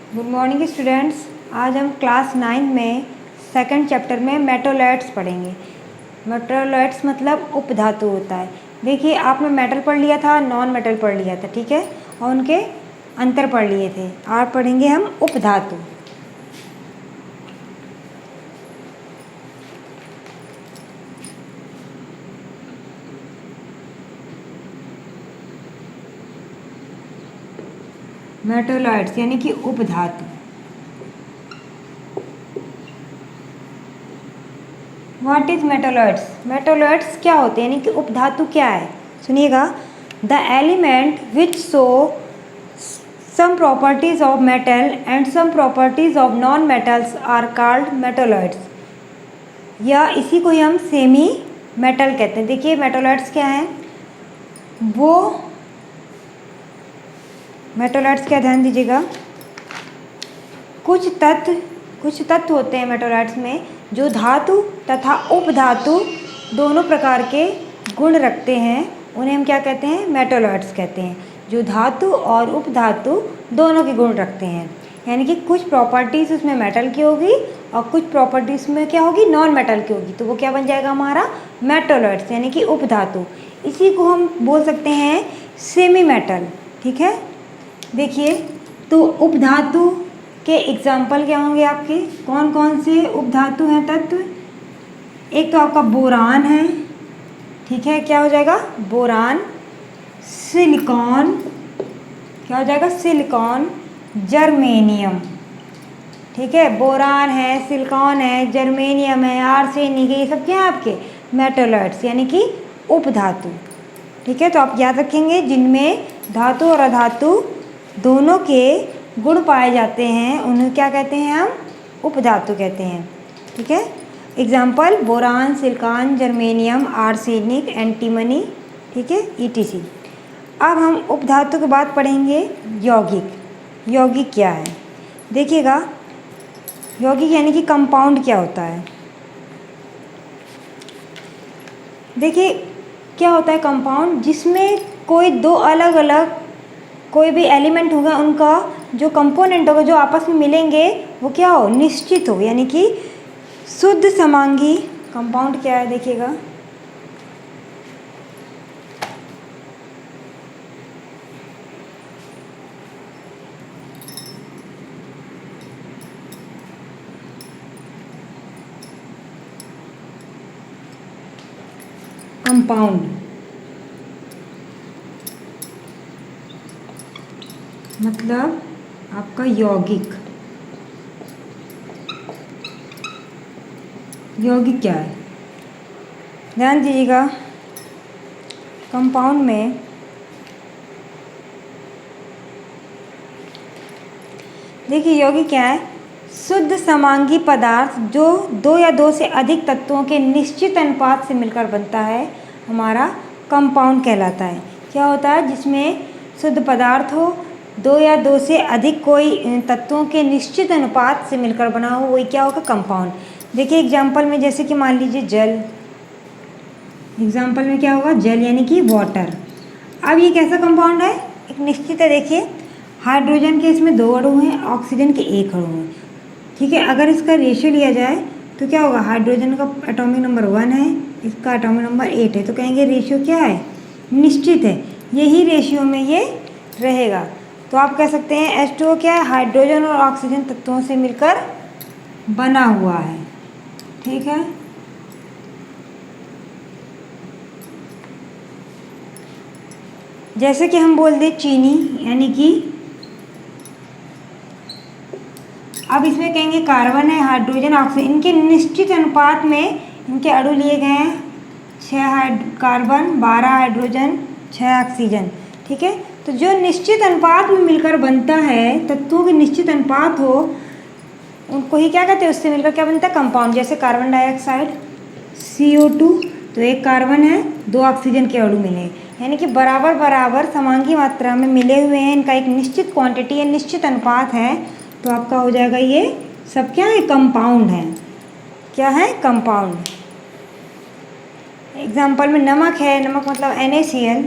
Good morning students. आज हम class 9 में सेकंड चैप्टर में मेटोलाइट्स पढ़ेंगे। मेटोलाइट्स मतलब उपधातु होता है। देखिए, आपने मेटल पढ़ लिया था, नॉन मेटल पढ़ लिया था, ठीक है, और उनके अंतर पढ़ लिए थे। आज पढ़ेंगे हम उपधातु। मेटोलाइट्स यानी कि उपधातु। What is मेटोलाइट्स? मेटोलाइट्स क्या होते हैं यानी कि उपधातु क्या है? सुनिएगा। The element which show some properties of metal and some properties of non metals are called metalloids, या इसी को ही हम सेमी मेटल कहते हैं। देखिए, मेटोलाइट्स क्या हैं? वो मेटोलाइट्स क्या, ध्यान दीजिएगा, कुछ तत्व होते हैं मेटोलाइट्स में जो धातु तथा उपधातु दोनों प्रकार के गुण रखते हैं। उन्हें हम क्या कहते हैं? मेटोलाइट्स कहते हैं, जो धातु और उपधातु दोनों के गुण रखते हैं। यानी कि कुछ प्रॉपर्टीज़ उसमें मेटल की होगी और कुछ प्रॉपर्टीज़ में क्या होगी? नॉन मेटल की होगी। तो वो क्या बन जाएगा हमारा? मेटोलाइट्स यानी कि उपधातु। इसी को हम बोल सकते हैं सेमी मेटल, ठीक है। देखिए, तो उपधातु के एग्जाम्पल क्या होंगे आपके? कौन कौन से उपधातु हैं तत्व? एक तो आपका बोरान है, ठीक है, क्या हो जाएगा? बोरान। सिलिकॉन, क्या हो जाएगा? सिलिकॉन। जर्मेनियम, ठीक है, बोरान है, सिलिकॉन है, जर्मेनियम है, आर्सेनिक है, ये सब क्या है आपके? मेटोलाइट्स यानी कि उपधातु, ठीक है। तो आप याद रखेंगे, जिनमें धातु और अधातु दोनों के गुण पाए जाते हैं उन्हें क्या कहते हैं? हम उपधातु कहते हैं, ठीक है। Example: boron, silicon, germanium, arsenic, antimony, ठीक है, ईटीसी। अब हम उपधातु के बाद पढ़ेंगे यौगिक। यौगिक क्या है? देखिएगा, यौगिक यानी कि कंपाउंड क्या होता है? देखिए, क्या होता है कंपाउंड? जिसमें कोई दो अलग अलग कोई भी एलिमेंट होगा, उनका जो कंपोनेंट होगा, जो आपस में मिलेंगे, वो क्या हो? निश्चित हो, यानी कि शुद्ध समांगी कंपाउंड क्या है? देखिएगा, कंपाउंड मतलब आपका यौगिक। यौगिक क्या है? ध्यान दीजिएगा, कंपाउंड में देखिए यौगिक क्या है? शुद्ध समांगी पदार्थ जो दो या दो से अधिक तत्वों के निश्चित अनुपात से मिलकर बनता है, हमारा कंपाउंड कहलाता है। क्या होता है? जिसमें शुद्ध पदार्थ हो, दो या दो से अधिक कोई तत्वों के निश्चित अनुपात से मिलकर बना हो, वही क्या होगा? कंपाउंड। देखिए एग्जाम्पल में, जैसे कि मान लीजिए जल। एग्जाम्पल में क्या होगा? जल यानी कि वाटर। अब ये कैसा कंपाउंड है? एक निश्चित है। देखिए, हाइड्रोजन के इसमें 2 अणु हैं, ऑक्सीजन के 1 अणु हैं, ठीक है। अगर इसका रेशियो लिया जाए तो क्या होगा? हाइड्रोजन का एटॉमिक नंबर 1 है, इसका एटॉमिक नंबर 8 है, तो कहेंगे रेशियो क्या है? निश्चित है। यही रेशियो में ये रहेगा। तो आप कह सकते हैं H2O क्या है? हाइड्रोजन और ऑक्सीजन तत्वों से मिलकर बना हुआ है, ठीक है। जैसे कि हम बोल दें चीनी, यानी कि अब इसमें कहेंगे कार्बन है, हाइड्रोजन, ऑक्सीजन, इनके निश्चित अनुपात में इनके अणु लिए गए हैं। 6 कार्बन, 12 हाइड्रोजन, 6 ऑक्सीजन, ठीक है। तो जो निश्चित अनुपात में मिलकर बनता है, तत्वों के निश्चित अनुपात हो, उनको ही क्या कहते हैं? उससे मिलकर क्या बनता है? कंपाउंड। जैसे कार्बन डाइऑक्साइड CO2, तो 1 कार्बन है, 2 ऑक्सीजन के अणु मिले, यानी कि बराबर बराबर समांगी मात्रा में मिले हुए हैं। इनका एक निश्चित क्वांटिटी है, निश्चित अनुपात है, तो आपका हो जाएगा ये सब क्या है? कंपाउंड है। क्या है? कंपाउंड। एग्जाम्पल में नमक है। नमक मतलब NaCl,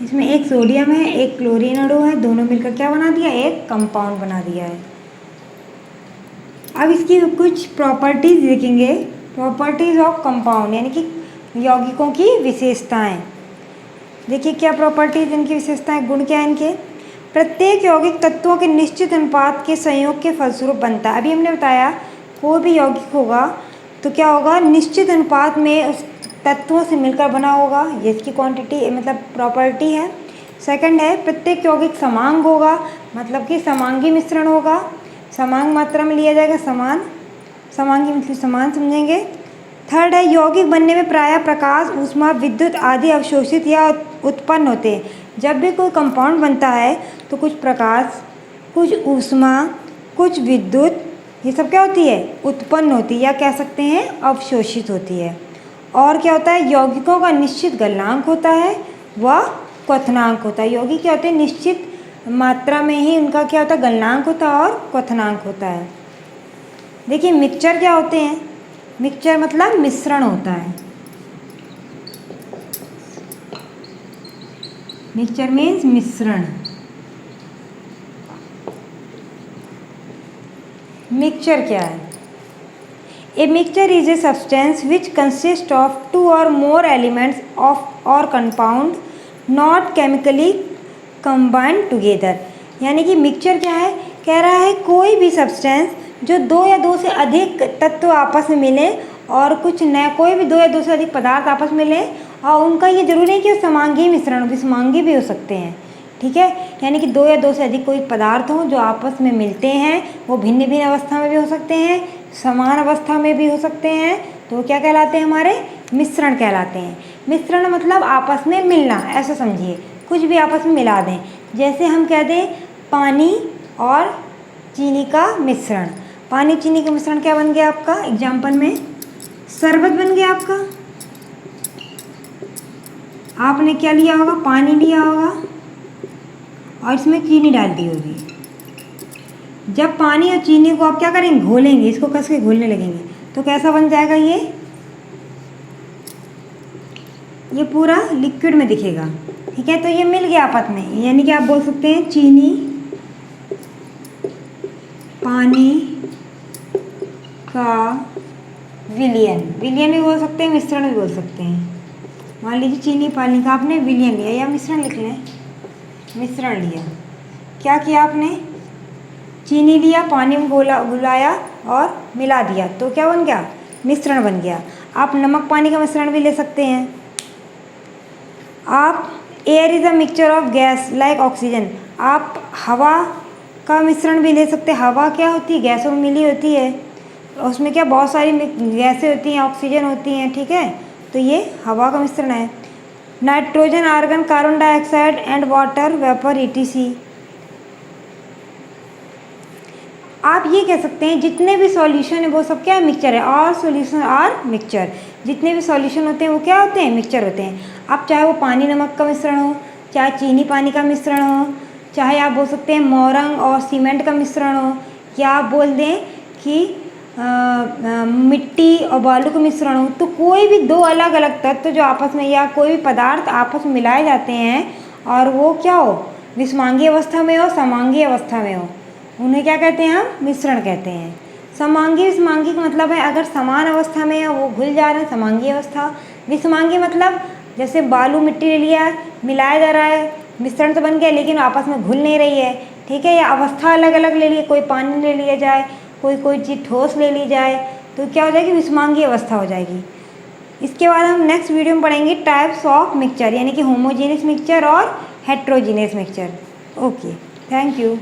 इसमें 1 सोडियम है, 1 क्लोरीन अणु है, दोनों मिलकर क्या बना दिया? एक कंपाउंड बना दिया है, अब इसकी कुछ प्रॉपर्टीज़ देखेंगे। प्रॉपर्टीज़ ऑफ कंपाउंड यानी कि यौगिकों की विशेषताएं। देखिए क्या प्रॉपर्टीज़, इनकी विशेषताएं, गुण क्या है इनके। प्रत्येक यौगिक तत्वों के निश्चित अनुपात के संयोग के फलस्वरूप बनता है। अभी हमने बताया कोई भी यौगिक होगा तो क्या होगा, निश्चित अनुपात में उस तत्वों से मिलकर बना होगा, ये इसकी क्वांटिटी मतलब प्रॉपर्टी है। सेकंड है प्रत्येक यौगिक समांग होगा, मतलब कि समांगी मिश्रण होगा, समान मात्रा में लिया जाएगा, समांगी मतलब समान समझेंगे। थर्ड है यौगिक बनने में प्रायः प्रकाश, ऊष्मा, विद्युत आदि अवशोषित या उत्पन्न होते हैं। जब भी कोई कंपाउंड बनता है तो कुछ प्रकाश, कुछ ऊष्मा, कुछ विद्युत, ये सब क्या होती है, उत्पन्न होती है या कह सकते हैं अवशोषित होती है। और क्या होता है, यौगिकों का निश्चित गलनांक होता है व क्वथनांक होता है। यौगिक क्या होते हैं, निश्चित मात्रा में ही उनका क्या होता है, गलनांक होता है और क्वथनांक होता है। देखिए मिक्सचर क्या होते हैं, मिक्सचर मतलब मिश्रण होता है। मिक्सचर मीन्स मिश्रण। मिक्सचर क्या है, a mixture is a substance which consist of 2 or more elements of और compound not chemically combined together. यानी कि मिक्सचर क्या है, कह रहा है कोई भी सब्सटेंस जो 2 या 2 से अधिक तत्व आपस में मिले और कुछ नया, कोई भी 2 या 2 से अधिक पदार्थ आपस में मिले और उनका ये जरूरी नहीं कि समांगी मिश्रण, विषमांगी भी हो सकते हैं, ठीक है। यानी कि 2 या 2 से अधिक कोई पदार्थ हों जो आपस में मिलते हैं, वो भिन्न भिन्न अवस्था में भी हो सकते हैं, समान अवस्था में भी हो सकते हैं, तो क्या कहलाते हैं, हमारे मिश्रण कहलाते हैं। मिश्रण मतलब आपस में मिलना, ऐसा समझिए, कुछ भी आपस में मिला दें। जैसे हम कह दें पानी और चीनी का मिश्रण, पानी चीनी का मिश्रण क्या बन गया आपका, एग्जाम्पल में शरबत बन गया आपका। आपने क्या लिया होगा, पानी लिया होगा और इसमें चीनी डाल दी होगी। जब पानी और चीनी को आप क्या करेंगे, घोलेंगे, इसको कस के घोलने लगेंगे, तो कैसा बन जाएगा, ये पूरा लिक्विड में दिखेगा, ठीक है। तो ये मिल गया आपस में, यानी कि आप बोल सकते हैं चीनी पानी का विलयन, विलयन भी बोल सकते हैं, मिश्रण भी बोल सकते हैं। मान लीजिए चीनी पानी का आपने विलयन लिया या मिश्रण लिख लें, मिश्रण लिया, क्या किया आपने, चीनी लिया, पानी में घुलाया और मिला दिया, तो क्या बन गया, मिश्रण बन गया। आप नमक पानी का मिश्रण भी ले सकते हैं। आप air is a mixture of gas like oxygen, आप हवा का मिश्रण भी ले सकते हैं। हवा क्या होती है, गैसों में मिली होती है, उसमें क्या बहुत सारी गैसें होती हैं, ऑक्सीजन होती हैं, ठीक है, तो ये हवा का मिश्रण है। Nitrogen, argon, carbon dioxide and water vapour ETC। आप ये कह सकते हैं जितने भी सॉल्यूशन है वो सब क्या है, मिक्सचर है। और सॉल्यूशन आर मिक्सचर, जितने भी सॉल्यूशन होते हैं वो क्या होते हैं, मिक्सचर होते हैं। अब चाहे वो पानी नमक का मिश्रण हो, चाहे चीनी पानी का मिश्रण हो, चाहे आप बोल सकते हैं मोरंग और सीमेंट का मिश्रण हो, या आप बोल दें कि मिट्टी और बालू का मिश्रण हो, तो कोई भी 2 अलग अलग तत्व जो आपस में या कोई भी पदार्थ आपस में मिलाए जाते हैं और वो क्या हो, विषमांगी अवस्था में हो, समांगी अवस्था में हो, उन्हें क्या कहते हैं, हम मिश्रण कहते हैं। समांगी विषमांगी का मतलब है अगर समान अवस्था में है वो घुल जा रहे हैं, समांगी अवस्था। विषमांगी मतलब जैसे बालू मिट्टी ले लिया, मिलाया जा रहा है, मिश्रण तो बन गया लेकिन आपस में घुल नहीं रही है, ठीक है। या अवस्था अलग अलग ले लिए, कोई पानी ले लिया जाए, कोई चीज़ ठोस ले ली जाए, तो क्या हो जाएगी, विषमांगी अवस्था हो जाएगी। इसके बाद हम नेक्स्ट वीडियो में पढ़ेंगे टाइप्स ऑफ मिक्सचर, यानी कि होमोजेनियस मिक्सचर और heterogeneous mixture. Okay, thank you.